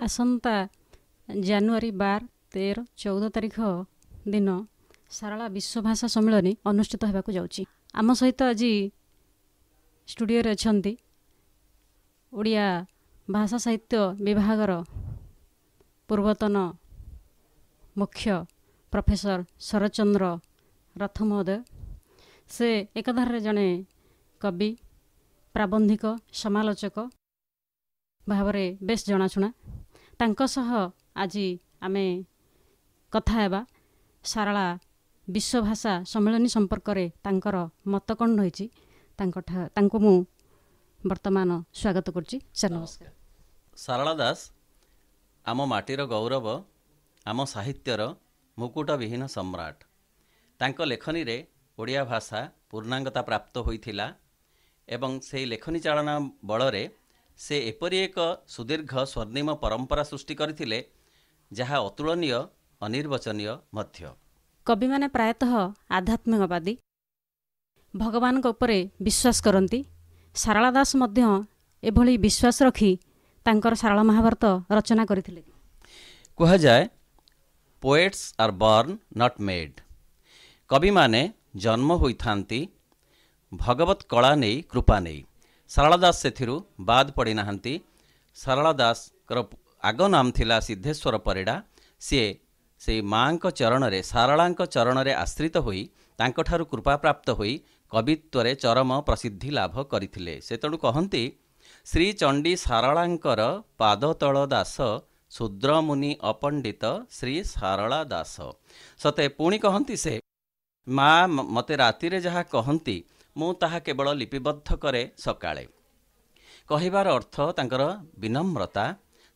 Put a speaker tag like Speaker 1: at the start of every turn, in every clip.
Speaker 1: आसंता January 12, 13, 14 तारिख दिन सारला विश्वभाषा सम्मेलन अनुष्ठित होगाक जाउछि। आम सहित आज स्टूडियो रे अछंती ओडिया भाषा साहित्य विभागर पूर्वतन मुख्य प्रोफेसर शरचंद्र रथ महोदय। से एकधार जड़े कवि प्राबंधिक समालोचक भावरे बेस जनाशुना। आज आमे कथा हेबा सारला विश्वभाषा सम्मेलन संपर्क रे तांकर मत कौन रही मु वर्तमान स्वागत करछि। सर नमस्कार।
Speaker 2: सारला दास आम माटीर गौरव, आम साहित्यर मुकुट विहीन सम्राट। तांको लेखनी रे ओडिया भाषा पूर्णांगता प्राप्त होइथिला एवं से लेखनी चालना बलरे से एपरी एक सुदीर्घ स्वर्णिम परंपरा सृष्टि करथिले जहा अतुलनीय अनिर्वचनीय मध्य।
Speaker 1: कवि माने प्रायतः आध्यात्मिकवादी भगवान को उपरे विश्वास करती। सारला दास मध्य एभली विश्वास रखी तांकर सारला महाभारत रचना करथिले।
Speaker 2: कहा जाए poets are born not made. कवि माने जन्म होइथांती भगवत कला नहीं कृपा नहीं। सारला दास सेथिरु बाद पड़ी नाहंती। सारला दास आग नाम थिला सिद्धेश्वर परिड़ा। से माँ चरण रे सारलांक चरण रे आश्रित होई तांकठारु कृपा प्राप्त होई कवित्वरे चरम प्रसिद्धि लाभ करथिले। से तेणु कहंती श्री चंडी सारलांकर पादतल दास शूद्र मुनि अपंडित श्री सारला दास। सते पुणी कहंती से माँ मते राति रे जहा कहंती मु ताहा केवल लिपिबद्ध करे सकाळे। कहिबार अर्थ तांकर विनम्रता।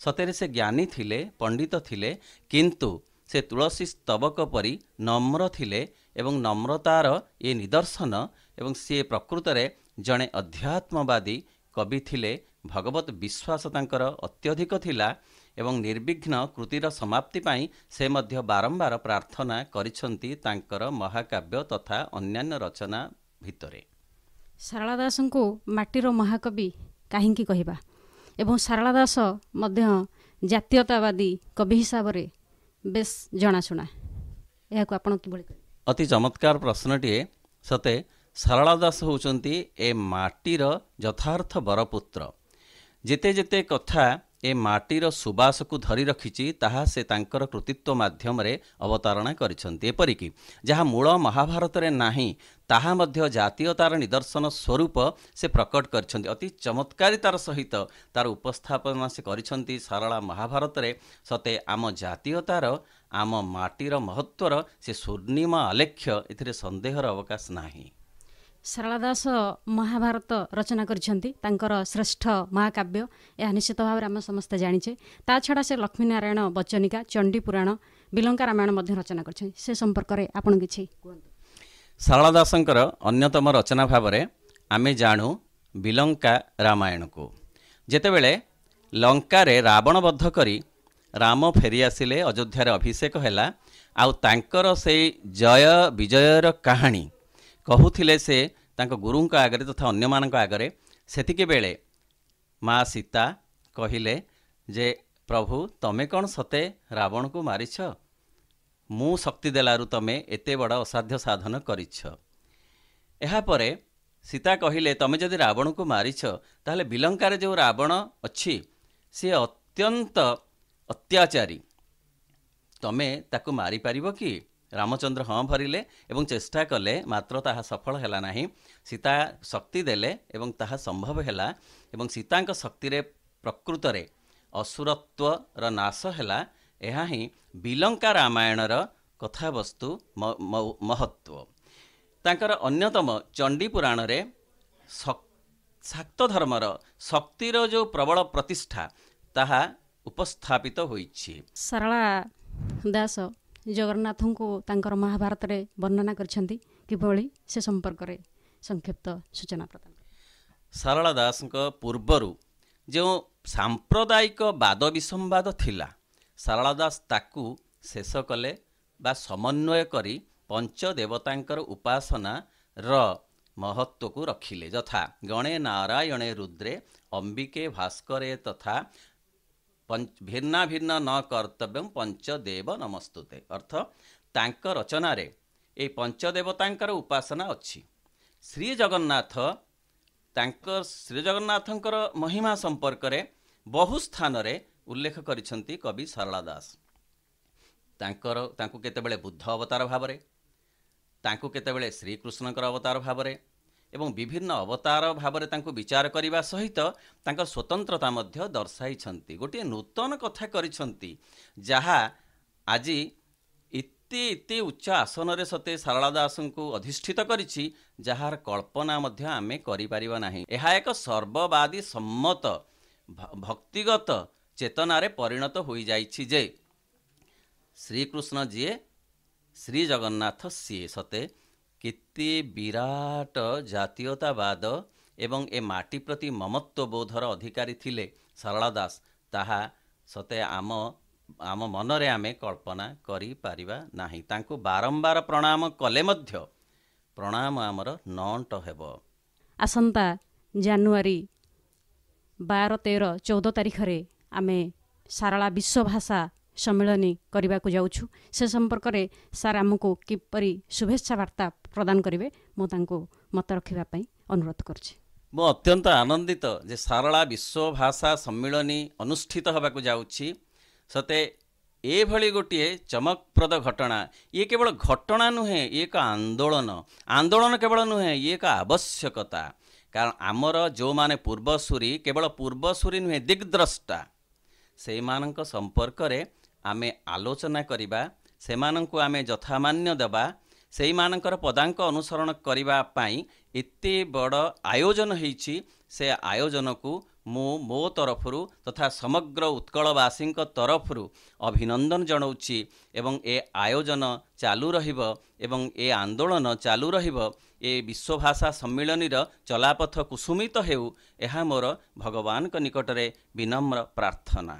Speaker 2: सतेरे से ज्ञानी थिले, पंडित थिले, किंतु से तुलसी स्तबक परी नम्र थिले एवं नम्रतार ये निदर्शन। एवं सी प्रकृत रे जणे अध्यात्मवादी कवि थिले। भगवत विश्वास तांकर अत्यधिक थिला एवं निर्विघ्न कृतिर समाप्ति पाई से मध्य बारंबार प्रार्थना करिसंती तांकर महाकाव्य तथा अन्यान्य रचना भितरे।
Speaker 1: सारला दास को माटीर महाकवि काहींकी कहिबा एवं सारला दास मध्य जातीयतावादी कवि हिसाब से बेस जनाशुना। यह आपण किभଳି कहिबा?
Speaker 2: अति चमत्कार प्रश्नटीए। सते सारला दास होउचंती ए माटीर यथार्थ बरपुत्र। जेते जेते कथा ए माटीर सुबास को धरी रखिछि ताहा से तांकर कृतित्व माध्यम रे अवतारणा करिसंती। एपरिकी जहा मूल महाभारत रे नाही ताहा मध्य जातीयतार निदर्शन स्वरूप से प्रकट करिसंती। अति चमत्कारितार सहित तार उपस्थापना से करिसंती सारला महाभारत रे। सते आम जातीयतार आम माटीर महत्वर से स्वर्णिम आलेख्य एथिरे संदेहर अवकाश नाही।
Speaker 1: सारला दास महाभारत रचना करिसंती तांकर श्रेष्ठ महाकाव्य। यह निश्चित भाव आम समस्त जानिछे। ता छड़ा से लक्ष्मीनारायण बच्चनिका, चंडी पुराण, बिलंका रामायण मध्य रचना करछे। से संपर्क रे आपण किछि कहंतु।
Speaker 2: सारला दासंकर अन्यतम रचना भावरे आमे जानू बिलंका रामायण को। जेतेबेले लंका रे रावण वध करी राम फेरी आसिले, अयोध्यार अभिषेक हैला, आउ तांकर से जय विजयर कहानी कहूथिले से तांको गुरुंक आगरे तथा अन्य मानक आगरे। सेतिके बेले माँ सीता कहिले जे प्रभु तमे कौन सते रावण को मारिछ? मु शक्ति देलारु तमे एते बड़ असाध्य साधन करिछ। एहा परे सीता कहिले तमे जदि रावण को मारिछ ताहले बिलंकार जो रावण अछि से अत्यंत अत्याचारी, तमे ताकु मारी पारिबो कि? रामचंद्र हाँ भरिले एवं चेष्टा कले, मात्र ताहा सफल हैला नाही। सीता शक्ति देले एवं ताहा संभव हैला एवं सीतांक शक्ति रे प्रकृत रे असुरत्व र नाश हैला। एहा ही बिलंका रामायण र कथावस्तु महत्व। तांकर अन्यतम चंडी पुराण रे शाक्त धर्मर शक्तिर जो प्रबल प्रतिष्ठा ताहा उपस्थापित होइछि।
Speaker 1: सारला दास जगन्नाथ को तांकर महाभारत रे वर्णना करछंती किभଳି से संपर्क रे संक्षिप्त सूचना प्रदान।
Speaker 2: सारला दास पूर्वरु जो सांप्रदायिक वाद विसंवाद थिला, सारला दास ताकू शेष कले बा समन्वय करी पंचदेवतांकर उपासना र महत्व को रखिले। यथा गणे नारायणे रुद्रे अंबिके भास्करे तथा ଭିନ୍ନା ଭିନ୍ନ ନ କର୍ତ୍ତବ୍ୟମ୍ ପଞ୍ଚଦେବ ନମସ୍ତୁତେ। ଅର୍ଥ ତାଙ୍କ ରଚନାରେ ଏଇ ପଞ୍ଚଦେବତାଙ୍କର ଉପାସନା ଅଛି। ଶ୍ରୀଜଗନ୍ନାଥଙ୍କର ମହିମା ସମ୍ପର୍କରେ ବହୁ ସ୍ଥାନରେ ଉଲ୍ଲେଖ କରିଛନ୍ତି କବି ସାରଳା ଦାସ। ତାଙ୍କୁ କେତେବେଳେ ବୁଦ୍ଧ ଅବତାର ଭାବରେ, ତାଙ୍କୁ କେତେବେଳେ ଶ୍ରୀକୃଷ୍ଣଙ୍କର ଅବତାର ଭାବରେ ଏବଂ ବିଭିନ୍ନ ଅବତାର ଭାବରେ ତାଙ୍କୁ ବିଚାର କରିବା ସହିତ ତାଙ୍କର ସ୍ୱତନ୍ତ୍ରତା ମଧ୍ୟ ଦର୍ଶାଇଛନ୍ତି। ଗୋଟିଏ ନୂତନ କଥା କରିଛନ୍ତି, ଯାହା ଆଜି ଇତି ଉଚ୍ଚ ଆସନରେ ସତେ ସାରଳା ଦାସଙ୍କୁ ଅଧିଷ୍ଠିତ କରିଛି, ଯାହାର କଳ୍ପନା ମଧ୍ୟ ଆମେ କରିପାରିବା ନାହିଁ। ଏହା ଏକ ସର୍ବବାଦୀ ସମ୍ମତ ଭକ୍ତିଗତ ଚେତନାରେ ପରିଣତ ହୋଇଯାଇଛି ଯେ ଶ୍ରୀକୃଷ୍ଣ ଯିଏ, ଶ୍ରୀ ଜଗନ୍ନାଥ ସିଏ। ସତେ କେତେ ବିରାଟ ଜାତୀୟତାବାଦ ଏବଂ ଏ ମାଟି ପ୍ରତି ମମତ୍ୱ ବୋଧର ଅଧିକାରୀ ଥିଲେ ସାରଳା ଦାସ, ତାହା ସତେ ଆମ ମନରେ ଆମେ କଳ୍ପନା କରିପାରିବା ନାହିଁ। ତାଙ୍କୁ ବାରମ୍ବାର ପ୍ରଣାମ କଲେ ମଧ୍ୟ ପ୍ରଣାମ ଆମର ନଅଣ୍ଟ ହେବ।
Speaker 1: ଆସନ୍ତା ଜାନୁଆରୀ 12, 13, 14 ତାରିଖରେ ଆମେ ସାରଳା ବିଶ୍ୱଭାଷା ସମ୍ମିଳନୀ କରିବାକୁ ଯାଉଛୁ। ସେ ସମ୍ପର୍କରେ ସାର୍ ଆମକୁ କିପରି ଶୁଭେଚ୍ଛା ବାର୍ତ୍ତା ପ୍ରଦାନ କରିବେ, ମୁଁ ତାଙ୍କୁ ମତ ରଖିବା ପାଇଁ ଅନୁରୋଧ କରୁଛି।
Speaker 2: ମୁଁ ଅତ୍ୟନ୍ତ ଆନନ୍ଦିତ ଯେ ସାରଳା ବିଶ୍ୱଭାଷା ସମ୍ମିଳନୀ ଅନୁଷ୍ଠିତ ହେବାକୁ ଯାଉଛି। ସତେ ଏଭଳି ଗୋଟିଏ ଚମକପ୍ରଦ ଘଟଣା। ଇଏ କେବଳ ଘଟଣା ନୁହେଁ, ଇଏ ଏକ ଆନ୍ଦୋଳନ କେବଳ ନୁହେଁ, ଇଏ ଏକ ଆବଶ୍ୟକତା। କାରଣ ଆମର ଯେଉଁମାନେ ପୂର୍ବସୂରୀ, କେବଳ ପୂର୍ବସୂରୀ ନୁହେଁ, ଦିଗ୍ଦ୍ରଷ୍ଟା, ସେଇମାନଙ୍କ ସମ୍ପର୍କରେ ଆମେ ଆଲୋଚନା କରିବା, ସେମାନଙ୍କୁ ଆମେ ଯଥାମାନ୍ୟ ଦେବା, ସେଇମାନଙ୍କର ପଦାଙ୍କ ଅନୁସରଣ କରିବା ପାଇଁ ଏତେ ବଡ଼ ଆୟୋଜନ ହେଇଛି। ସେ ଆୟୋଜନକୁ ମୁଁ ମୋ ତରଫରୁ ତଥା ସମଗ୍ର ଉତ୍କଳବାସୀଙ୍କ ତରଫରୁ ଅଭିନନ୍ଦନ ଜଣାଉଛି ଏବଂ ଏ ଆୟୋଜନ ଚାଲୁ ରହିବ ଏବଂ ଏ ଆନ୍ଦୋଳନ ଚାଲୁ ରହିବ। ଏ ବିଶ୍ୱଭାଷା ସମ୍ମିଳନୀର ଚଲାପଥ କୁସୁମିତ ହେଉ, ଏହା ମୋର ଭଗବାନଙ୍କ ନିକଟରେ ବିନମ୍ର ପ୍ରାର୍ଥନା।